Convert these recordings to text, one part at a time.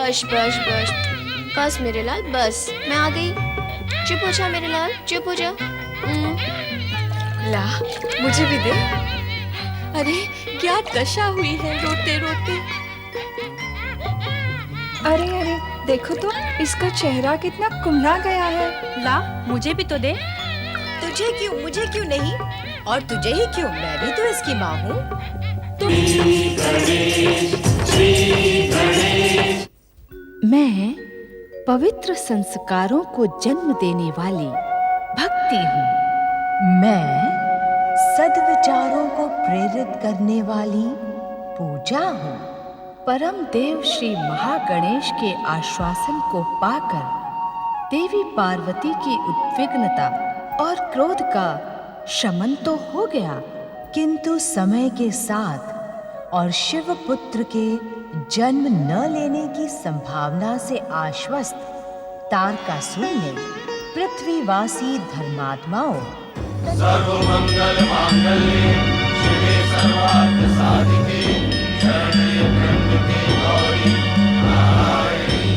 बस बस बस बस मेरे लाल, बस मैं आ गई। चुप हो जा मेरे लाल, चुप हो जा। ला, मुझे भी दे। अरे क्या दशा हुई है रोते रोते। अरे अरे, देखो तो इसका चेहरा कितना कुम्हला गया है। ला, मुझे भी तो दे। तुझे क्यों, मुझे क्यों नहीं? और तुझे ही क्यों, मैं भी तो इसकी माँ हूँ। मैं पवित्र संस्कारों को जन्म देने वाली भक्ति हूँ। मैं सद्विचारों को प्रेरित करने वाली पूजा हूँ। परम देव श्री महागणेश के आश्वासन को पाकर देवी पार्वती की उद्विग्नता और क्रोध का शमन तो हो गया, किंतु समय के साथ और शिव पुत्र के जन्म न लेने की संभावना से आश्वस्त तारकासुर ने पृथ्वीवासी धर्मात्माओं सर्वमंगल मांगल्ये शिवे सर्वार्थ साधिके शरण्ये त्र्यंबके गौरी नारायणी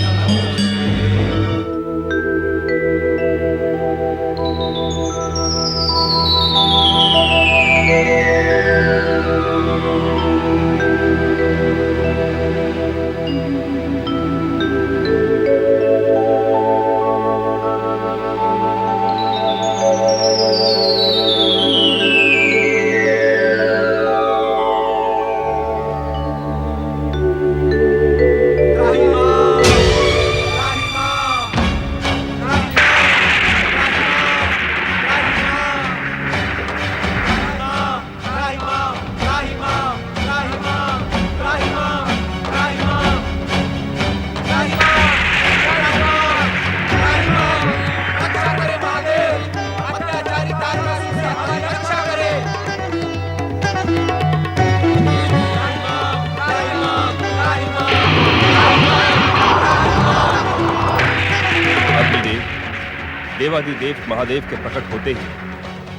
देवादिदेव महादेव के प्रकट होते ही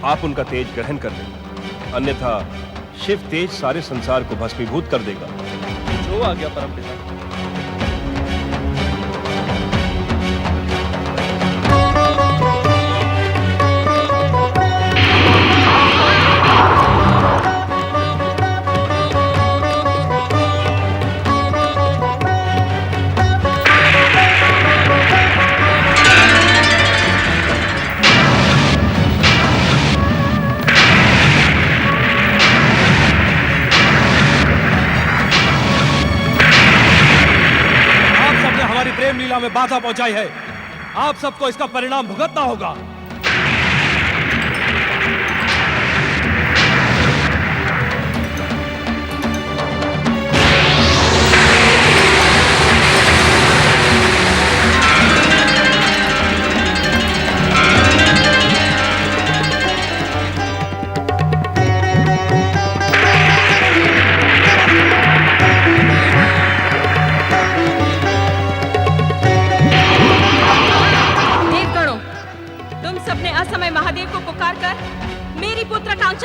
आप उनका तेज ग्रहण कर लें, अन्यथा शिव तेज सारे संसार को भस्मीभूत कर देगा। जो आ गया परमपिता। लीला में बाधा पहुंचाई है, आप सबको इसका परिणाम भुगतना होगा।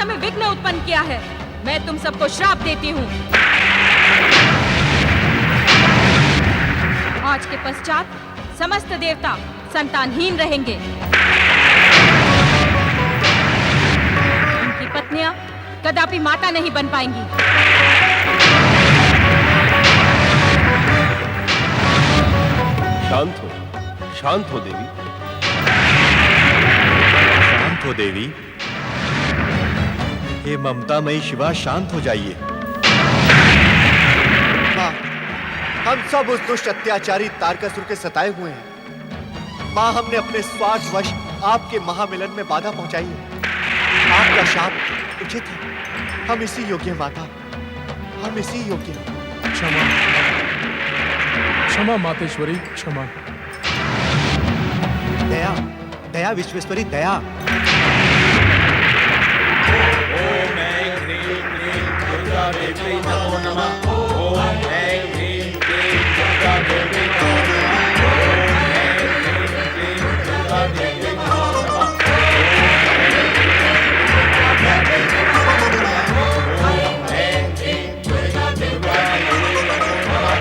में विघ्न उत्पन्न किया है। मैं तुम सबको श्राप देती हूँ। आज के पश्चात समस्त देवता संतानहीन रहेंगे। उनकी पत्नियां कदापि माता नहीं बन पाएंगी। शांत हो, शांत हो देवी। शांत हो देवी। हे ममतामयी शिवा, शांत हो जाइए। माँ, हम सब उस दुष्ट अत्याचारी तारकासुर के सताए हुए हैं। माँ, हमने अपने स्वार्थवश आपके महामिलन में बाधा पहुंचाई है। आपका शाप उचित है। हम इसी योग्य माता, हम इसी योग्य। क्षमा, क्षमा मातेश्वरी, क्षमा। दया, दया विश्वेश्वरी, दया। ओम ऐं ह्रीं क्लीं दुर्गा देवी नमो नमः। ओम ऐं ह्रीं क्लीं दुर्गा देवी नमो नमः। ओम ऐं ह्रीं क्लीं दुर्गा देवी नमो नमः। ओम ऐं ह्रीं दुर्गा देवी नमो नमः।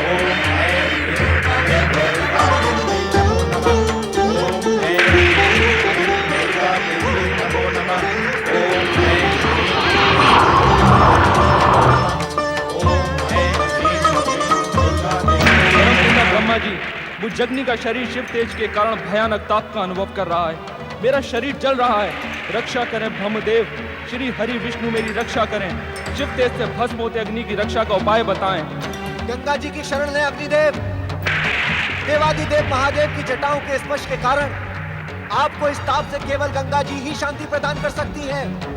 ओम ऐं ह्रीं जगनी का शरीर शिव तेज के कारण भयानक ताप का अनुभव कर रहा है। मेरा शरीर जल रहा है। रक्षा करें ब्रह्मदेव, श्री हरि विष्णु मेरी रक्षा करें। शिव तेज से भस्म होते अग्नि की रक्षा का उपाय बताएं। गंगा जी की शरण लें अग्निदेव। देवादिदेव महादेव की जटाओं के स्पर्श के कारण आपको इस ताप से केवल गंगा जी ही शांति प्रदान कर सकती हैं।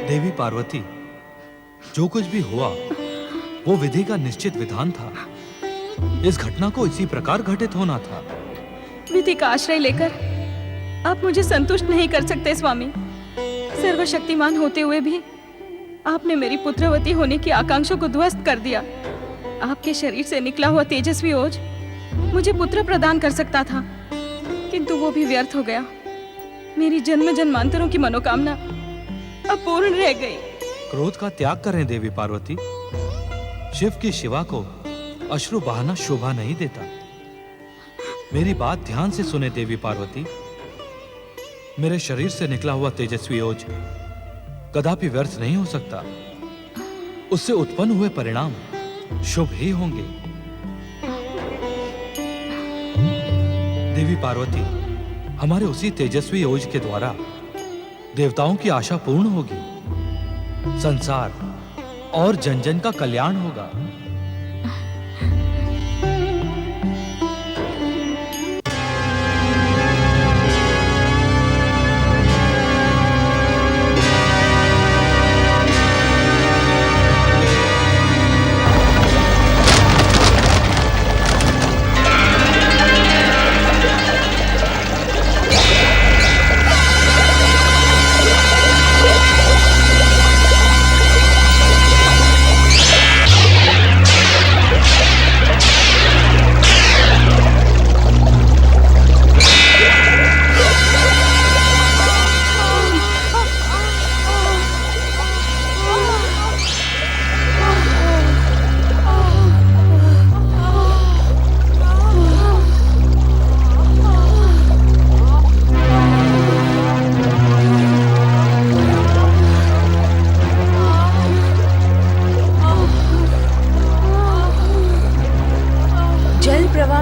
देवी पार्वती, जो कुछ भी हुआ वो विधि का निश्चित विधान था। इस घटना को इसी प्रकार घटित होना था। विधि का आश्रय लेकर आप मुझे संतुष्ट नहीं कर सकते स्वामी। सर्वशक्तिमान होते हुए भी आपने मेरी पुत्रवती होने की आकांक्षा को ध्वस्त कर दिया। आपके शरीर से निकला हुआ तेजस्वी ओज मुझे पुत्र प्रदान कर सकता था, किंतु वो भी व्यर्थ हो गया। मेरी जन्म जन्मांतरों की मनोकामना अपूर्ण रह गई। क्रोध का त्याग करें देवी पार्वती। शिव की शिवा को अश्रु बहाना शोभा नहीं देता। मेरी बात ध्यान से सुने देवी पार्वती। मेरे शरीर से निकला हुआ तेजस्वी ओज कदापि व्यर्थ नहीं हो सकता। उससे उत्पन्न हुए परिणाम शुभ ही होंगे। देवी पार्वती, हमारे उसी तेजस्वी ओज के द्वारा देवताओं की आशा पूर्ण होगी। संसार और जन जन का कल्याण होगा।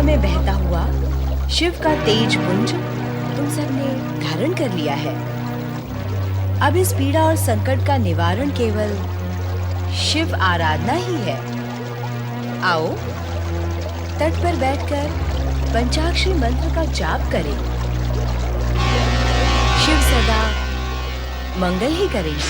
में बहता हुआ शिव का तेज पुंज तुम सबने धारण कर लिया है। अब इस पीड़ा और संकट का निवारण केवल शिव आराधना ही है। आओ तट पर बैठकर पंचाक्षरी मंत्र का जाप करें। शिव सदा मंगल ही करेंगे।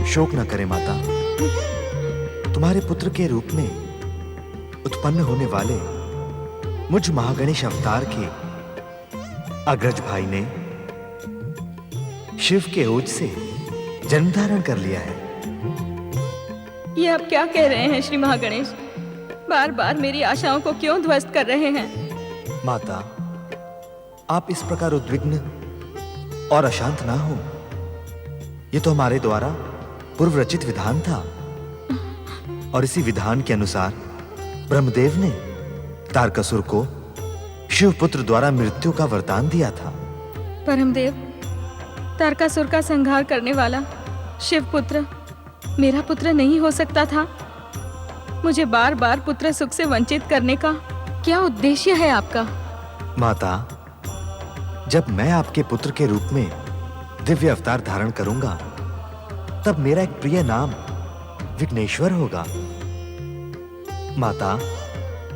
शोक न करें माता। तुम्हारे पुत्र के रूप में उत्पन्न होने वाले मुझ महागणेश अवतार के अग्रज भाई ने शिव के ओज से जन्म धारण कर लिया है। ये आप क्या कह रहे हैं श्री महागणेश? बार बार मेरी आशाओं को क्यों ध्वस्त कर रहे हैं? माता, आप इस प्रकार उद्विग्न और अशांत ना हो। ये तो हमारे द्वारा पूर्व रचित विधान था और इसी विधान के अनुसार ब्रह्मदेव ने तारकासुर को शिवपुत्र द्वारा मृत्यु का वरदान दिया था। परमदेव, तारकासुर का संहार करने वाला शिवपुत्र मेरा पुत्र नहीं हो सकता था? मुझे बार बार पुत्र सुख से वंचित करने का क्या उद्देश्य है आपका? माता, जब मैं आपके पुत्र के रूप में दिव्य अवतार धारण करूंगा, तब मेरा एक प्रिय नाम विघ्नेश्वर होगा। माता,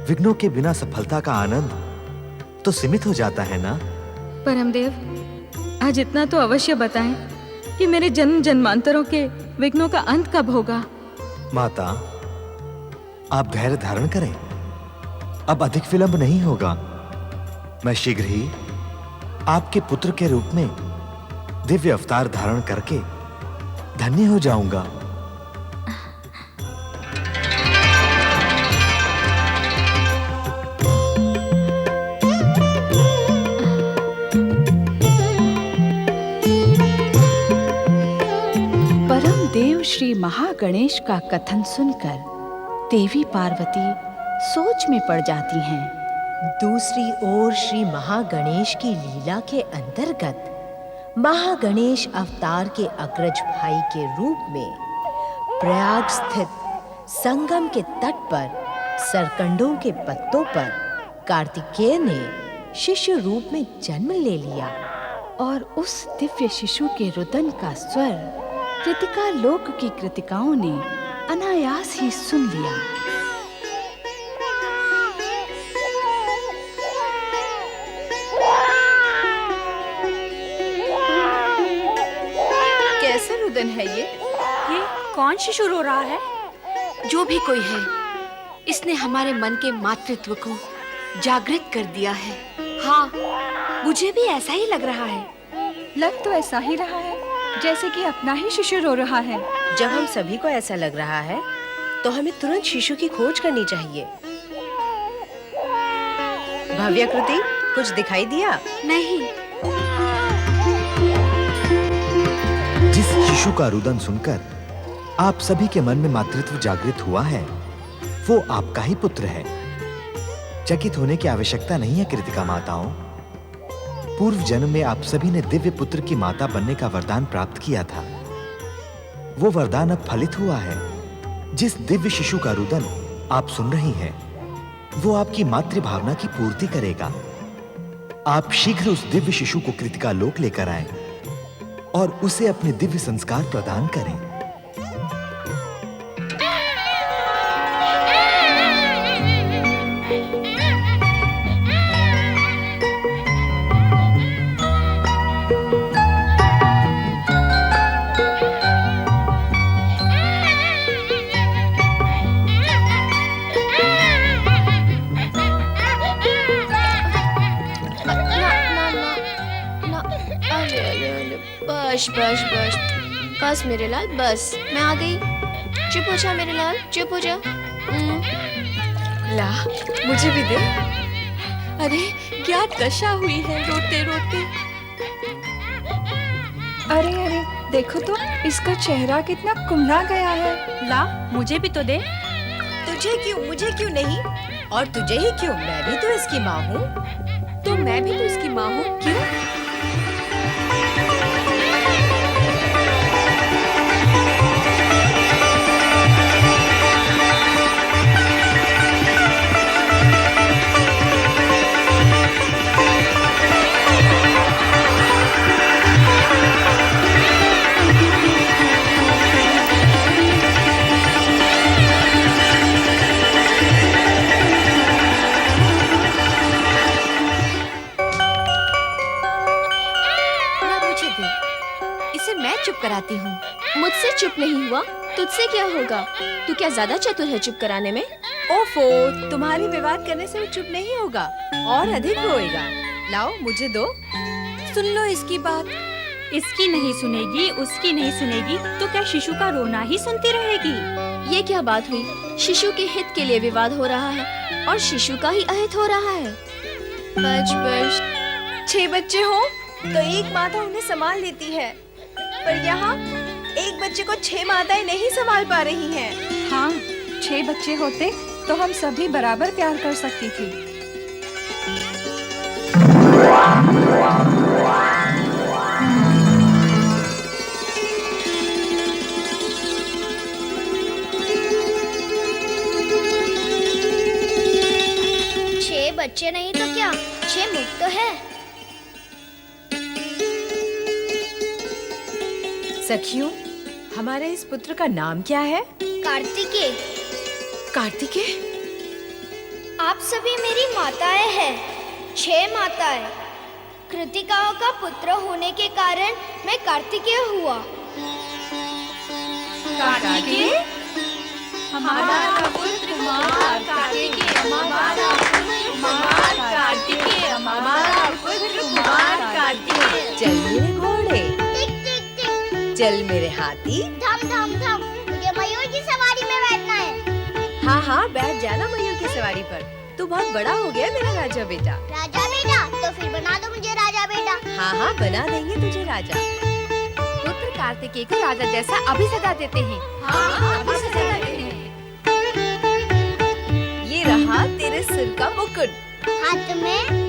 विघ्नों के बिना सफलता का आनंद तो सीमित हो जाता है ना? परमदेव, आज इतना तो अवश्य बताएं कि मेरे जन्म जन्मांतरों के विघ्नों का अंत कब होगा? माता, आप धैर्य धारण करें। अब अधिक विलंब नहीं होगा। मैं शीघ्र ही आपके पुत्र के रूप में दिव्य अवतार धारण करके धन्य हो जाऊंगा। परम देव श्री महागणेश का कथन सुनकर देवी पार्वती सोच में पड़ जाती हैं। दूसरी ओर श्री महागणेश की लीला के अंतर्गत महागणेश अवतार के अग्रज भाई के रूप में प्रयाग स्थित संगम के तट पर सरकंडों के पत्तों पर कार्तिकेय ने शिशु रूप में जन्म ले लिया और उस दिव्य शिशु के रुदन का स्वर कृतिका लोक की कृतिकाओं ने अनायास ही सुन लिया। कैसा रुदन है ये कौन शिशु रो रहा है? जो भी कोई है, इसने हमारे मन के मातृत्व को जागृत कर दिया है। हाँ, मुझे भी ऐसा ही लग रहा है। लग तो ऐसा ही रहा है जैसे कि अपना ही शिशु रो रहा है। जब हम सभी को ऐसा लग रहा है, तो हमें तुरंत शिशु की खोज करनी चाहिए। भव्याकृति, कुछ दिखाई दिया? नहीं। जिस शिशु का रुदन सुनकर आप सभी के मन में मातृत्व जागृत हुआ है, वो आपका ही पुत्र है। चकित होने की आवश्यकता नहीं है कृतिका माताओं। पूर्व जन्म में आप सभी ने दिव्य पुत्र की माता बनने का वरदान प्राप्त किया था। वो वरदान अब फलित हुआ है। जिस दिव्य शिशु का रुदन आप सुन रही हैं, वो आपकी मातृभावना की पूर्ति करेगा। आप शीघ्र उस दिव्य शिशु को कृतिका लोक लेकर आए और उसे अपने दिव्य संस्कार प्रदान करें। बस बस बस बस मेरे लाल, बस मैं आ गई। चुप हो जा मेरे लाल, चुप हो जा। ला, मुझे भी दे। अरे क्या दशा हुई है रोते रोते। अरे अरे, देखो तो इसका चेहरा कितना कुम्हला गया है। ला, मुझे भी तो दे। तुझे क्यों, मुझे क्यों नहीं? और तुझे ही क्यों? मैं भी तो इसकी माँ हूँ। तो मैं भी तो इसकी माँ हूँ। क्यों? चुप कराती हूँ। मुझसे चुप नहीं हुआ, तुझसे क्या होगा? तू क्या ज्यादा चतुर है चुप कराने में? ओफो, तुम्हारी विवाद करने से वो चुप नहीं होगा और अधिक रोएगा। लाओ, मुझे दो। सुन लो इसकी बात। इसकी नहीं सुनेगी, उसकी नहीं सुनेगी, तो क्या शिशु का रोना ही सुनती रहेगी? ये क्या बात हुई? शिशु के हित के लिए विवाद हो रहा है और शिशु का ही अहित हो रहा है। बच 6 बच्चे हों तो एक माता उन्हें संभाल लेती है, पर यहाँ एक बच्चे को 6 माताएं नहीं संभाल पा रही हैं। हाँ, 6 बच्चे होते तो हम सभी बराबर प्यार कर सकती थी। बच्चे नहीं तो क्या 6 मुख तो है। सखियों, हमारे इस पुत्र का नाम क्या है? कार्तिकेय। कार्तिकेय? आप सभी मेरी माताएं हैं, 6 माताएं। कृतिकाओं का पुत्र होने के कारण मैं कार्तिकेय हुआ। कार्तिकेय? हमारा पुत्र कुमार कार्तिकेय, हमारा पुत्र कुमार कार्तिकेय, हमारा पुत्र कुमार कार्तिकेय। चल मेरे घोड़े, टिक टिक टिक। चल मेरे हाथी, थम थम थम। मुझे मयूर की सवारी में बैठना है। हाँ हाँ, बैठ जाना मयूर की सवारी पर। तू बहुत बड़ा हो गया मेरा राजा बेटा। राजा बेटा? तो फिर बना दो मुझे राजा बेटा। हाँ हाँ, बना देंगे तुझे राजा। पुत्र कार्तिकेय को राजा जैसा अभी सजा देते हैं। हाँ, अभी सजा देते हैं। ये रहा तेरे सिर का मुकुट। हाथ में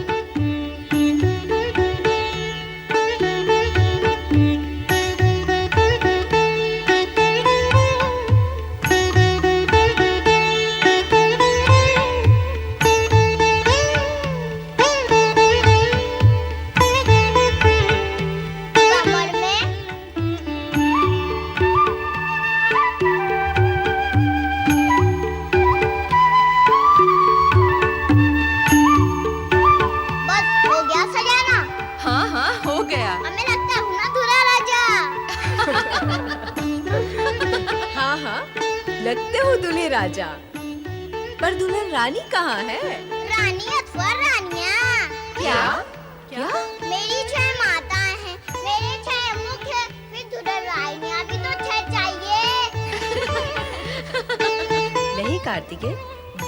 लगते हो दूल्हे राजा, पर दुल्हन रानी कहाँ है? रानी अथवा रानियाँ। क्या? क्या? मेरी 6 माताएं हैं, मेरे 6 मुख हैं, फिर दुल्हन रानियाँ भी तो 6 चाहिए। नहीं कार्तिकेय,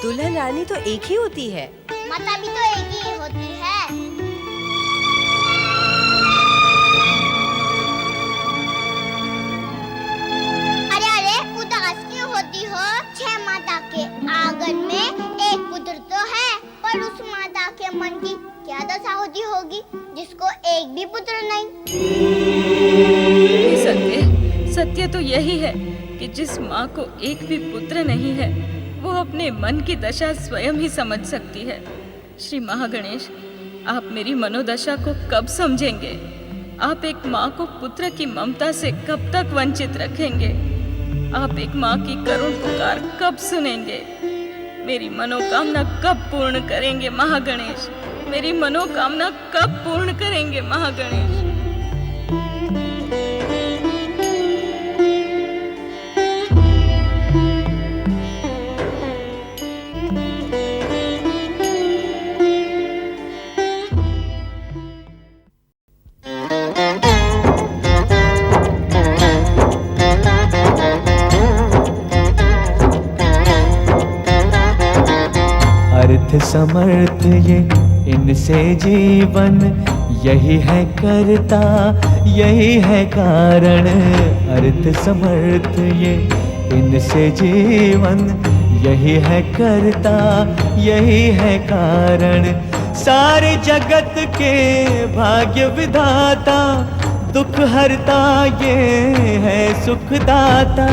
दुल्हन रानी तो एक ही होती है। माता भी तो एक ही होती है। आंगन में एक पुत्र तो है, पर उस माता के मन की क्या दशा होती होगी जिसको एक भी पुत्र नहीं। सत्य तो यही है कि जिस माँ को एक भी पुत्र नहीं है, वो अपने मन की दशा स्वयं ही समझ सकती है। श्री महागणेश, आप मेरी मनोदशा को कब समझेंगे? आप एक माँ को पुत्र की ममता से कब तक वंचित रखेंगे? आप एक माँ की करुण पुकार कब सुनेंगे? मेरी मनोकामना कब पूर्ण करेंगे महागणेश? मेरी मनोकामना कब पूर्ण करेंगे महागणेश? समर्थ ये इनसे जीवन, यही है करता यही है कारण। अर्थ समर्थ ये इनसे जीवन, यही है करता यही है कारण। सारे जगत के भाग्य विधाता, दुख हरता ये है सुखदाता।